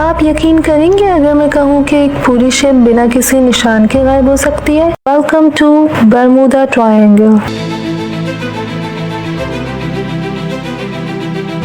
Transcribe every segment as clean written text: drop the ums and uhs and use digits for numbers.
आप यकीन करेंगे अगर मैं कहूँ कि एक पूरी शिप बिना किसी निशान के गायब हो सकती है? Welcome to Bermuda Triangle.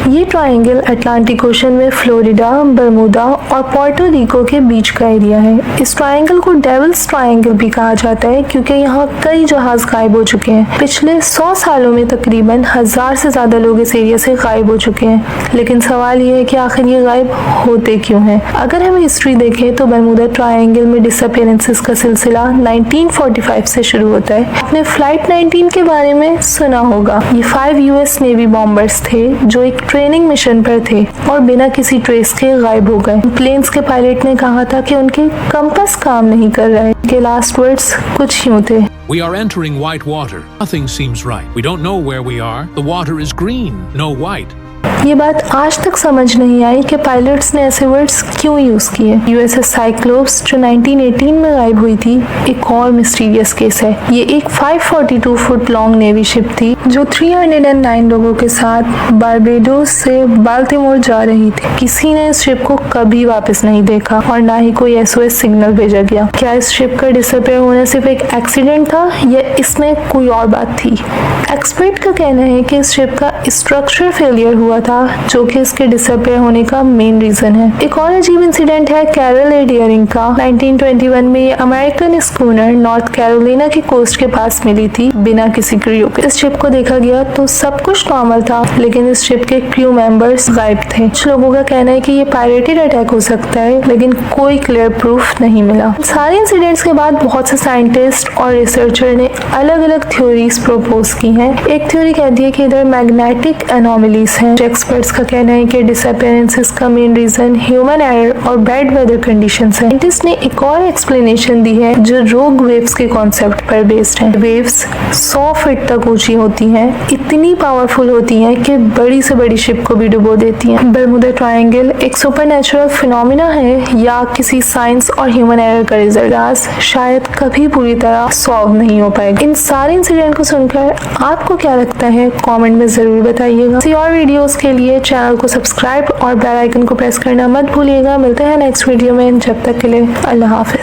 ये ट्रायंगल अटलांटिक ओशन में फ्लोरिडा, बरमूदा और पोर्टो रिको के बीच का एरिया है। इस ट्रायंगल को डेविल्स ट्रायंगल भी कहा जाता है क्योंकि यहाँ कई जहाज गायब हो चुके हैं। पिछले 100 सालों में तकरीबन 1000 से ज्यादा लोग इस एरिया से गायब हो चुके हैं। लेकिन सवाल ये है कि आखिर ये गायब होते क्यों हैं? अगर हम हिस्ट्री देखें तो बरमूदा ट्रायंगल में डिसअपीयरेंसेस का सिलसिला 1945 से शुरू होता है। आपने फ्लाइट 19 के बारे में सुना होगा। ये 5 यूएस नेवी बॉम्बर्स थे जो एक ट्रेनिंग मिशन पर थे और बिना किसी ट्रेस के गायब हो गए। प्लेन्स के पायलट ने कहा था कि उनके कंपास काम नहीं कर रहे। के लास्ट वर्ड्स कुछ यूं थे, We are entering white water. Nothing seems right. We don't know where we are. The water is green, no white. ये बात आज तक समझ नहीं आई कि पायलट्स ने ऐसे वर्ड्स क्यों यूज किए। यूएसएस साइक्लोप्स जो 1918 में गायब हुई थी, एक और मिस्टीरियस केस है। ये एक 542 फुट लॉन्ग नेवी शिप थी जो 309 लोगों के साथ बारबेडोस से बाल्टीमोर जा रही थी। किसी ने इस शिप को कभी वापस नहीं देखा और ना ही कोई एसओएस सिग्नल भेजा गया। क्या इस शिप का डिसअपीयर होना सिर्फ एक एक्सीडेंट था या इसमें कोई और बात थी? एक्सपर्ट का कहना है कि इस शिप का स्ट्रक्चर फेलियर हुआ था जो कि इसके डिसअपीयर होने का मेन रीजन है। एक और अजीब इंसिडेंट है कैरल ए डियरिंग का। 1921 में ये अमेरिकन स्कूनर नॉर्थ कैरोलिना की कोस्ट के पास मिली थी बिना किसी क्रू के। इस शिप को देखा गया तो सब कुछ नॉर्मल था, लेकिन इस शिप के क्रू मेंबर्स गायब थे। कुछ लोगों का कहना है कि ये पायरेटेड अटैक हो सकता है, लेकिन कोई क्लियर प्रूफ नहीं मिला। सारे इंसिडेंट्स के बाद बहुत से साइंटिस्ट और रिसर्चर ने अलग अलग थ्योरीज प्रपोज की हैं। एक थ्योरी कहती है कि इधर मैग्नेटिक एनोमलीज हैं। एक्सपर्ट्स का कहना है कि डिसअपीयरेंसेस का मेन रीजन ह्यूमन एरर और बैड वेदर कंडीशंस हैं। साइंटिस्ट ने एक और एक्सप्लेनेशन दी है जो रोग वेव्स के कॉन्सेप्ट पर बेस्ड है। वेव्स 100 फीट तक ऊंची होती हैं, इतनी पावरफुल होती हैं कि बड़ी से बड़ी शिप को भी डुबो देती हैं। बरमूदा ट्रायंगल एक सुपरनैचुरल फिनोमिना है या किसी साइंस और ह्यूमन एरर का रिजल्ट? शायद कभी पूरी तरह सॉल्व नहीं हो पाएगा। इन सारे इंसिडेंट को सुनकर आपको क्या लगता है कमेंट में जरूर बताइएगा। किसी और वीडियोस के लिए चैनल को सब्सक्राइब और बेल आइकन को प्रेस करना मत भूलिएगा। मिलते हैं नेक्स्ट वीडियो में, जब तक के लिए अल्लाह हाफिज।